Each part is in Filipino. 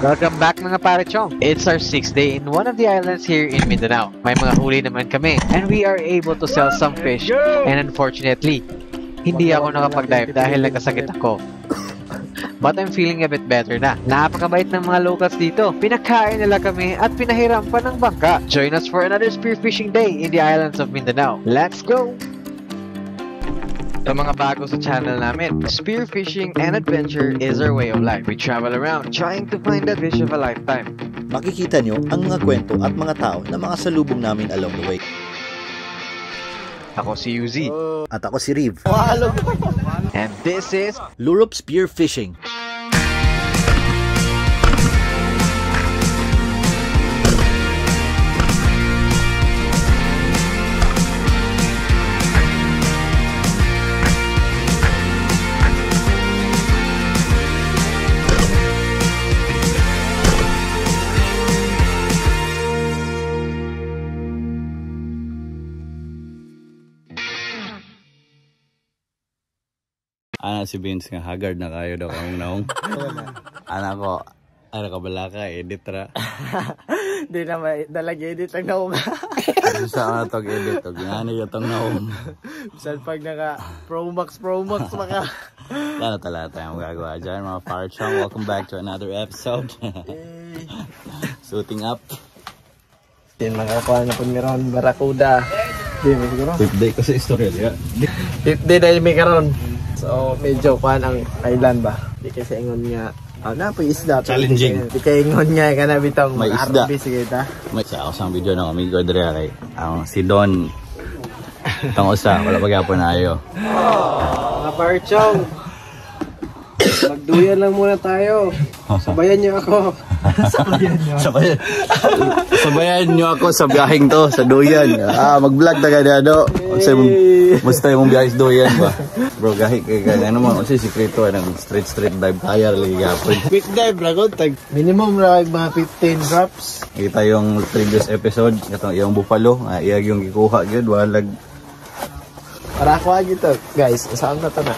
Welcome back mga parechong. It's our 6th day in one of the islands here in Mindanao. May mga huli naman kami and we are able to sell some fish and unfortunately, hindi ako nakapag-dive dahil nagkasakit ako. But I'm feeling a bit better na. Napakabait ng mga locals dito. Pinakain nila kami at pinahiram pa ng bangka. Join us for another spearfishing day in the islands of Mindanao. Let's go! Sa mga bago sa channel namin, spearfishing and adventure is our way of life. We travel around trying to find that fish of a lifetime. Makikita nyo ang mga kwento at mga tao na mga salubong namin along the way. Ako si Uzi. At ako si Riv. And this is Lurop Spearfishing. Ana si Vince nga haggard na kayo daw kamong naong. Ana ko, ano ka bala ka, edit ra. Di na may dalag edit lang naong. Sa ano tog edit, tog nga niya itong naong. Bisan pag naka Pro Max maka. Lalo talaga tayong magagawa dyan mga parechong. Welcome back to another episode. Suiting up. Din makakuha na po meron Barracuda. Di mo siguro. 5th day ko sa Australia. 5th day dahil may karon. So, medyo kuhan ang island ba? Di kasi ingon nga, na po isda. Challenging. Di kayo ingon nga, ka na bitong may isda. Sige ta. May sa ako sa video ng amigo dre kay ang si Don. Tang usa, wala pagyapon na ayo. Mga parechong. Magduyan lang muna tayo. Sabayan niyo ako. Sabayan nyo ako sa biyaheng to, sa duyan. Mag-vlog na ganyan, no? Musta yung biyaheng sa duyan ba? Bro, kahit ano mo, kasi sikreto ng straight dive tire ligapon. Quick dive, ragot. Minimum mga 15 drops. Kita yung previous episode, yung buffalo, iyag yung gikuha yun, walag. Para ako agito, guys, saan na ito na?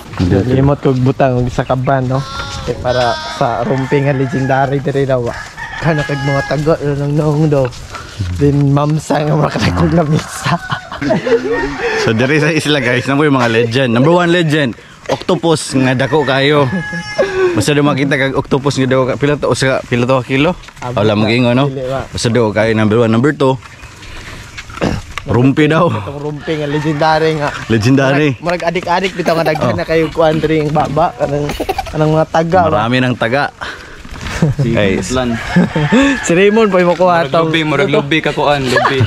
Limot kong butang sa kaban, no? Para sa rumping nga legendary diri daw. Kana kag mga taga ng noong daw. Din mamsa nga mga kong lamisa. So diri sa isla guys, namo yung mga legend. Number 1 legend, octopus nga dako kayo. Basta daw makita kag octopus nga daw pila to kilo. Wala mag-ingon no. Basta daw kayo number 1, number 2. Rumpi daw. Itong rumpi nga legendary nga. Legendary. Murag adik-adik bitaw nga daghan na kayo kuan diri ang baba kanang mga taga. Marami nang taga. Guys. Si Raymond po mo kuha tong murag lobby ka kuan, lobby.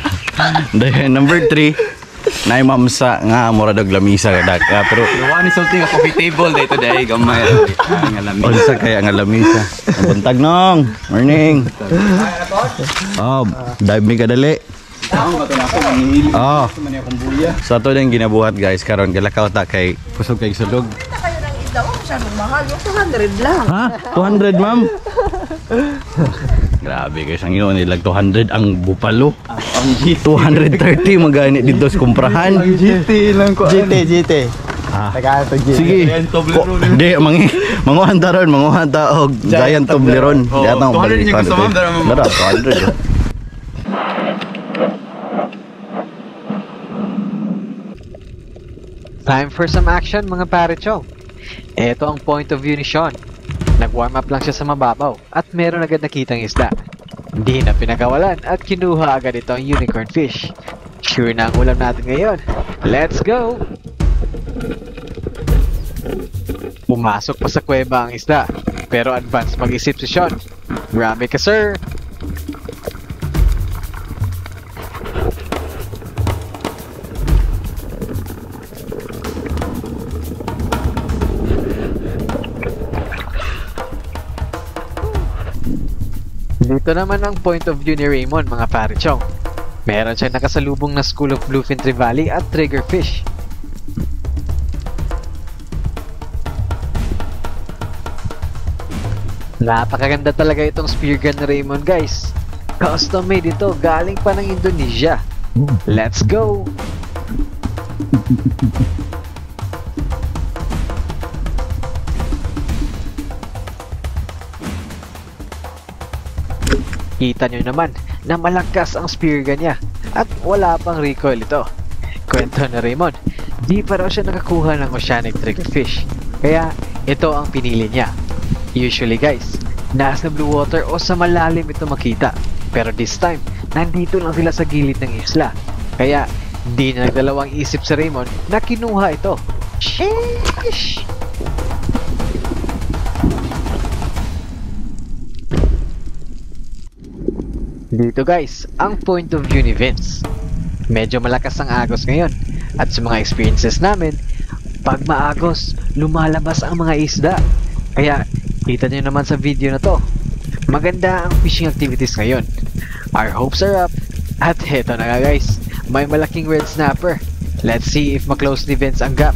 Number 3, nay mamsa nga mura dag lamisa kadak. Pero Wani something a coffee table day today gamay nga lamisa. Unsa kaya nga lamisa? Buntag nong. Morning. Dive mi kadali. Sa to din ginabuhat guys karon galakaw ta kay kusog kay sulog. Mahal, 200 lang. Ha? 200 ma'am? Grabe guys, ang yun nilag 200 ang bupalo. Ang GT 230 magani dito sa kumprahan. Ang GT lang ko. GT. Tagaan to GT. Sige. Di manguhan ta ron, manguhan ta og giant Toblerone. Di atang 200 yung gusto ma'am, dara mo. 200. time for some action mga parechong. Ito ang point of view ni Sean. Nag-warm up lang siya sa mababaw at meron agad nakitang isda. Hindi na pinagawalan at kinuha agad ito ang unicorn fish. Sure na ang ulam natin ngayon. Let's go! Pumasok pa sa kuweba ang isda, pero advance mag-isip si Sean. Marami ka sir! Dito naman ang point of view ni Raymond mga parechong. Meron siyang nakasalubong na School of Bluefin Trevally at Triggerfish. Napakaganda talaga itong spear gun ni Raymond guys. Custom made ito, galing pa ng Indonesia. Let's go! Kita nyo naman na malakas ang spear gun niya at wala pang recoil ito. Kwento na Raymond, di pa raw siya nakakuha ng oceanic triggerfish, kaya ito ang pinili niya. Usually guys, nasa blue water o sa malalim ito makita, pero this time, nandito lang sila sa gilid ng isla, kaya di na nagdalawang isip si Raymond na kinuha ito. Sheesh! Dito guys, ang point of view ni Vince. Medyo malakas ang agos ngayon, at sa mga experiences namin, pag maagos, lumalabas ang mga isda. Kaya, kita nyo naman sa video na to, maganda ang fishing activities ngayon. Our hopes are up, at heto na nga guys, may malaking red snapper. Let's see if ma-close ni Vince ang gap.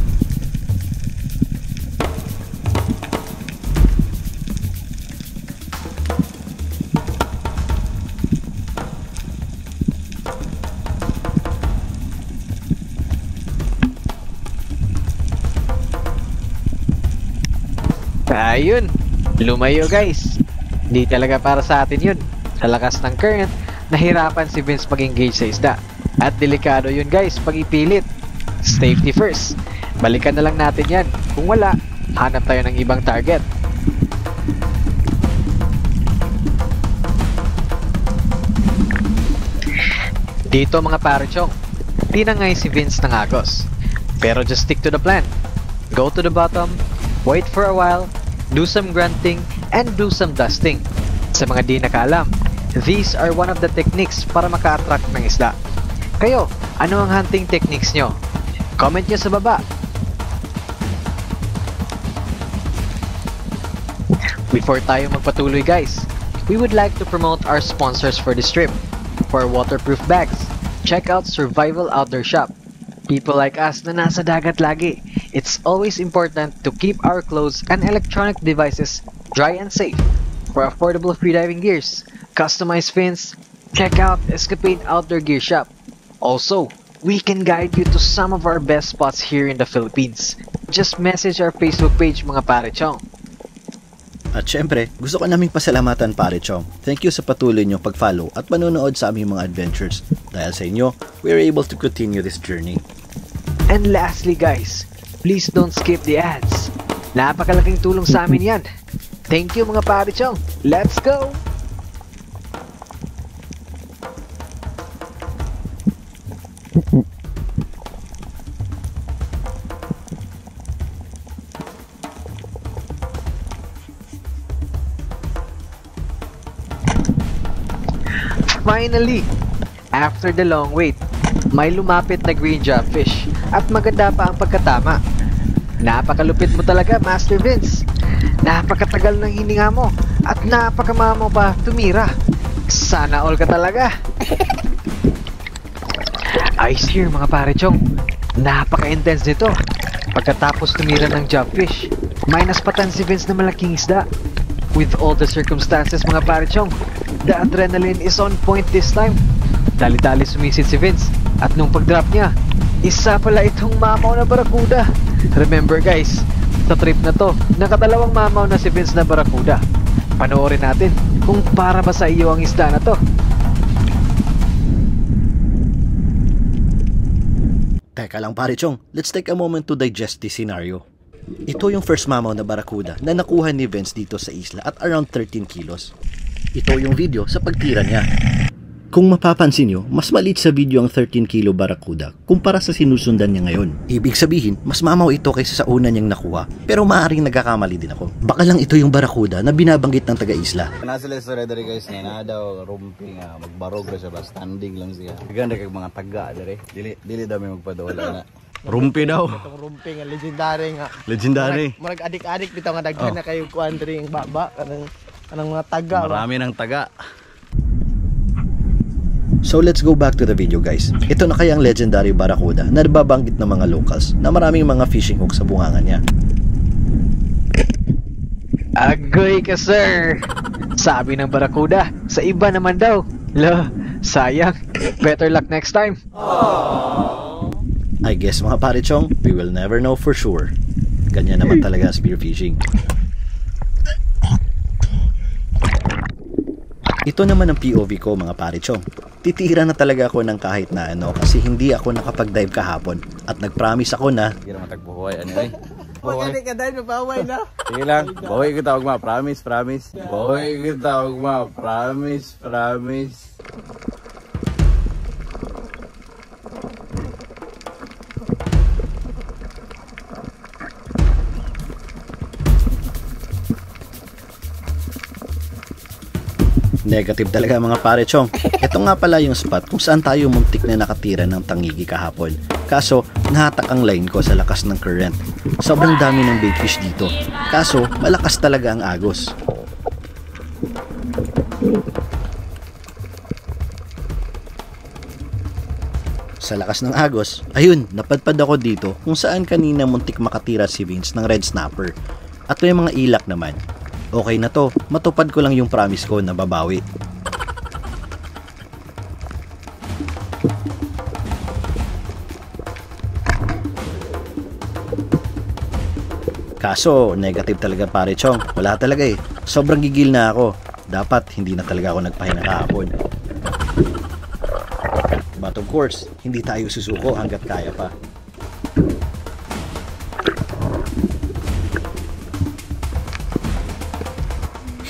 Ayun, lumayo guys. Hindi talaga para sa atin yun. Sa lakas ng current, nahirapan si Vince mag-engage sa isda. At delikado yun guys pag ipilit. Safety first. Balikan na lang natin yan. Kung wala, hanap tayo ng ibang target. Dito mga parechong, tinangay si Vince ng agos. Pero just stick to the plan. Go to the bottom, wait for a while, do some grunting, and do some dusting. Sa mga di nakaalam, these are one of the techniques para maka-attract ng isda. Kayo, ano ang hunting techniques nyo? Comment nyo sa baba. Before tayo magpatuloy guys, we would like to promote our sponsors for this trip. For waterproof bags, check out Survival Outdoor Shop. People like us na nasa dagat lagi, it's always important to keep our clothes and electronic devices dry and safe. For affordable freediving gears, customized fins, check out Escapade Outdoor Gear Shop. Also, we can guide you to some of our best spots here in the Philippines. Just message our Facebook page mga parechong. At syempre, gusto ko naming pasalamatan parechong. Thank you sa patuloy niyong pag-follow at manonood sa aming mga adventures. Dahil sa inyo, we are able to continue this journey. And lastly guys, please don't skip the ads. Napakalaking tulong sa amin yan. Thank you mga parechong. Let's go! Finally, after the long wait, may lumapit na green jobfish at maganda pa ang pagkatama. Napakalupit mo talaga, Master Vince. Napakatagal ng hininga mo at napakamamo pa tumira. Sana all ka talaga. Ice here mga parechong. Napaka-intense nito. Pagkatapos tumira ng jobfish, may naspatan si Vince na malaking isda. With all the circumstances mga parechong, the adrenaline is on point this time. Dali-dali sumisid si Vince at nung pag-drop niya, isa pala itong mamaw na barakuda. Remember guys, sa trip na to, nakadalawang mamaw na si Vince na barakuda. Panoorin natin kung para ba sa iyo ang isda na to. Teka lang parechong, let's take a moment to digest this scenario. Ito yung first mamaw na barakuda na nakuha ni Vince dito sa isla at around 13 kilos. Ito yung video sa pagtira niya. Kung mapapansin nyo, mas maliit sa video ang 13 kilo barakuda kumpara sa sinusundan niya ngayon. Ibig sabihin, mas mamaw ito kaysa sa una niyang nakuha. Pero maaaring nagkakamali din ako. Baka lang ito yung barakuda na binabanggit ng taga-isla. Nasa lesson dari guys nga na daw rumping magbarog ra siya ba standing lang siya. Ganda kag mga taga dari. Dili daw may magpadawala na. Rumpi daw. Itong rumping nga legendary nga. Legendary. Murag adik-adik bitaw nga daghan na kayo kuan diri ang baba kanang mga taga. Marami ng taga. So let's go back to the video guys. Ito na kaya ang legendary barakuda na nababanggit ng mga locals na maraming mga fishing hook sa bungangan niya. Agoy ka sir! Sabi ng barakuda, sa iba naman daw. Lo, sayang. Better luck next time. I guess mga parechong, we will never know for sure. Ganyan naman talaga spearfishing. Ito naman ang POV ko mga parichong. Titira na talaga ako ng kahit na ano kasi hindi ako nakapag-dive kahapon at nag-promise ako na Hindi naman tagbuhay, ano eh. Magkano ka dahil mapaway na? Sige lang, bawi kita ugma, promise, promise. Bawi kita ugma, promise, promise. negative talaga mga parichong. Ito nga pala yung spot kung saan tayo muntik na nakatira ng tangigi kahapon. Kaso, nahatak ang line ko sa lakas ng current. Sobrang dami ng baitfish dito. Kaso, malakas talaga ang agos. Sa lakas ng agos, ayun, napadpad ako dito kung saan kanina muntik makatira si Vince ng red snapper. At may mga ilak naman. Okay na to, matupad ko lang yung promise ko na babawi. Kaso, negative talaga pare Chong. Wala talaga eh. Sobrang gigil na ako. Dapat hindi na talaga ako nagpahinga kahapon. But of course, hindi tayo susuko hanggat kaya pa.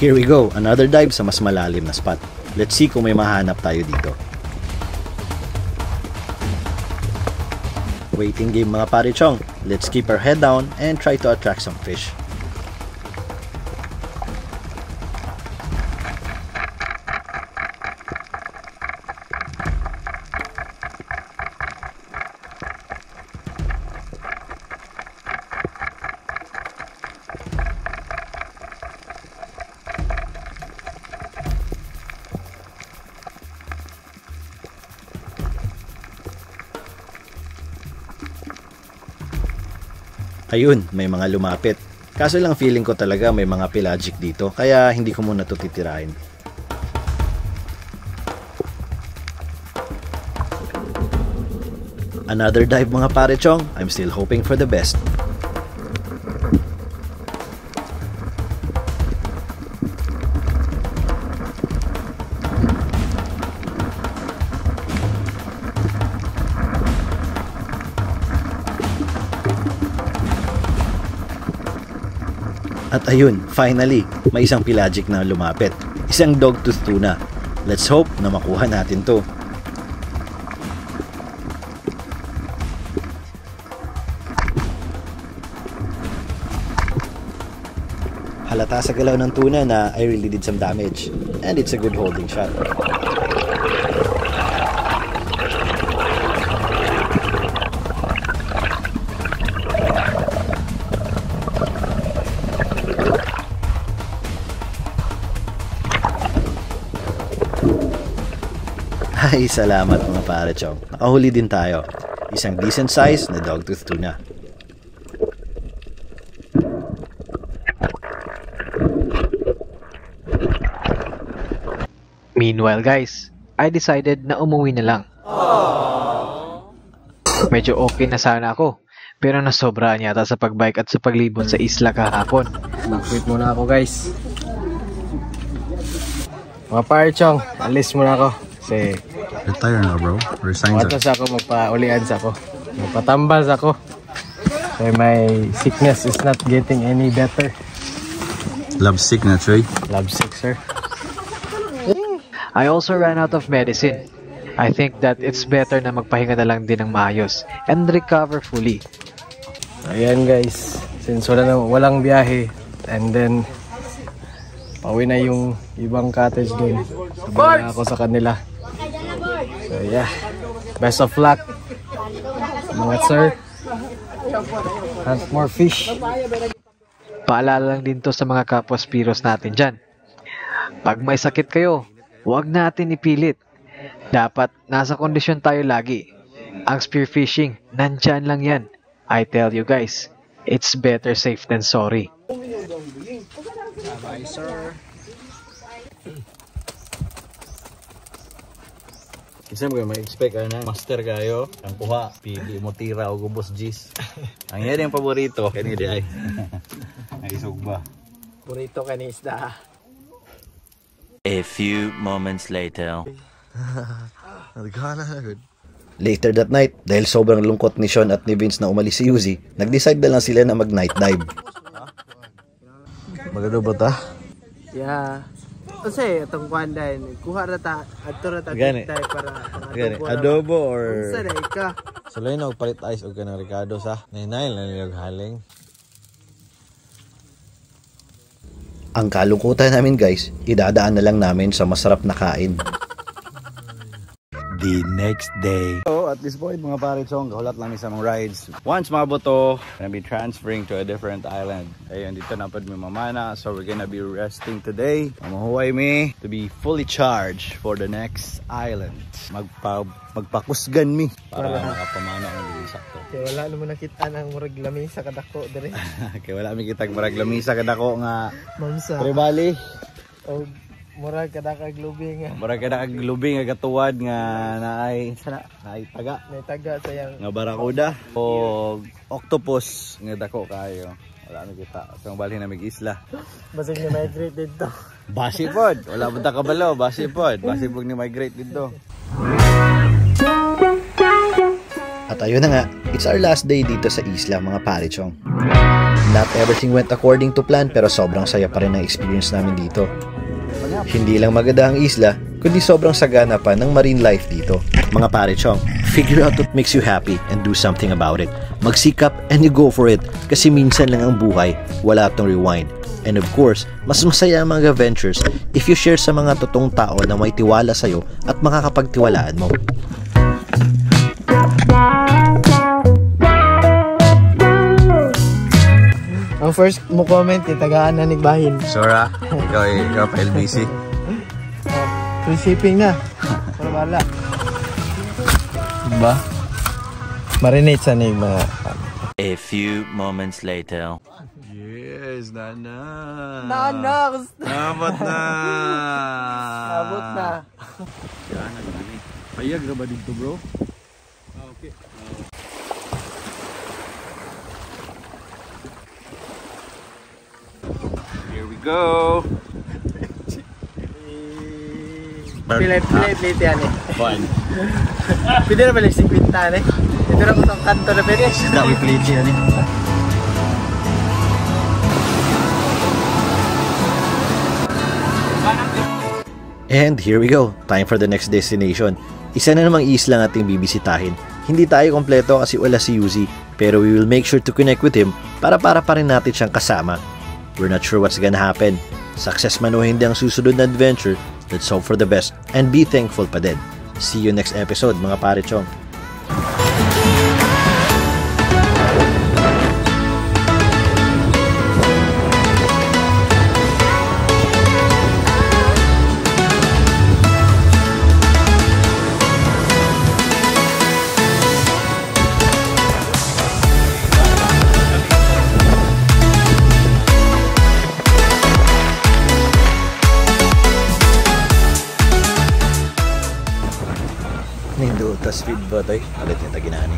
Here we go, another dive sa mas malalim na spot. Let's see kung may mahanap tayo dito. Waiting game mga parichong. Let's keep our head down and try to attract some fish. Ayun, may mga lumapit. Kaso lang feeling ko talaga may mga pelagic dito, kaya hindi ko muna ito titirahin. Another dive mga pare-chong. I'm still hoping for the best. At ayun, finally, may isang pelagic na lumapit. Isang dogtooth tuna. Let's hope na makuha natin to. Halata sa galaw ng tuna na I really did some damage. And it's a good holding shot. Ay, salamat mga pare-chong. Nakahuli din tayo. Isang decent size na dogtooth tuna. Meanwhile guys, I decided na umuwi na lang. Medyo okay na sana ako, pero nasobrahan yata sa pagbike at sa paglibot sa isla kahapon. Mag-quit muna ako guys. Mga pare-chong, alis muna ako. Kasi Retire na bro. Resign matas ako, magpa-ulian sa ako. Magpatambal sa ako. Kaya my sickness is not getting any better. Love sick na, Troy. Love sick, sir. I also ran out of medicine. I think that it's better na magpahinga na lang din ng maayos and recover fully. Ayan guys, since walang biyahe, and then pauwi na yung ibang cottage dun. Sabay na ako sa kanila. So yeah, best of luck mga sir. Hunt more fish. Paalala lang din to sa mga kapwa-spiros natin dyan. Pag may sakit kayo, huwag natin ipilit. Dapat nasa kondisyon tayo lagi. Ang spearfishing, nandyan lang yan. I tell you guys, it's better safe than sorry. Bye sir. Isa mo may expect na master kayo. Ang kuha, pili mo tira o gubos G's. Ang yan yung paborito. Kani di ay. Naisog ba? Purito kanisda. A few moments later. Later that night, dahil sobrang lungkot ni Sean at ni Vince na umalis si Uzi, nag-decide na lang sila na mag-night dive. Magado ba ta? Yeah. Kasi itong kuhan dahil, kuha na ta, ato na ta Gani. tayo para Gani, adobo or... Unsa na ka? Saloy na palit ice o kanang Ricardo sa nainail na nilag haling. Ang kalungkutan namin guys, idadaan na lang namin sa masarap na kain. The next day. So at this point mga pare chong, kahulat lang sa mga rides. Once mabuto, gonna be transferring to a different island. Ayun, dito na pod mi mamana. So we're gonna be resting today. Mamuhuway mi to be fully charged for the next island. Magpakusgan mi para makapamana ng dili sakto. Kaya wala naman nakita ng murag lamisa kadako dire. Kaya wala mi kitag marag lamisa kadako nga Mamsa. Tribali. O murag kadakag lubing nga. Murag kada kag lubing nga katuwad nga naay taga. May taga sayang. Nga barakuda o octopus nga dako kayo. Wala na kita. So balhin na mig isla. Basig ni migrate dito. Basi pod. Wala man ta kabalo, basi pod. Basi pod ni migrate dito. At ayun na nga, it's our last day dito sa isla mga pare chong. Not everything went according to plan pero sobrang saya pa rin ang experience namin dito. Hindi lang maganda ang isla, kundi sobrang sagana pa ng marine life dito. Mga pare chong, figure out what makes you happy and do something about it. Magsikap and you go for it kasi minsan lang ang buhay, wala tong rewind. And of course, mas masaya ang mga adventures if you share sa mga totoong tao na may tiwala sa'yo at makakapagtiwalaan mo. Ang first mo comment tagaan na nigbahin. Sora, ikaw pa LBC. Free shipping na. Para wala. Ba? Marinate sa nig mga. A few moments later. Yes, nana. Nana! Abot na. Abot na. Payag na ba dito bro? Okay. Here we go. Pilit yan eh. Fun. Pwede na balik 50 eh. Ito na ko itong kanto na pwede. Dami pilit yan eh. And here we go, time for the next destination. Isa na namang isla ang ating bibisitahin. Hindi tayo kompleto kasi wala si Uzi, pero we will make sure to connect with him para pa rin natin siyang kasama. We're not sure what's gonna happen. Success man o hindi ang susunod na adventure, let's hope for the best and be thankful pa din. See you next episode mga pare chong. Ning do ta speed ba tay? Alit niya taginani.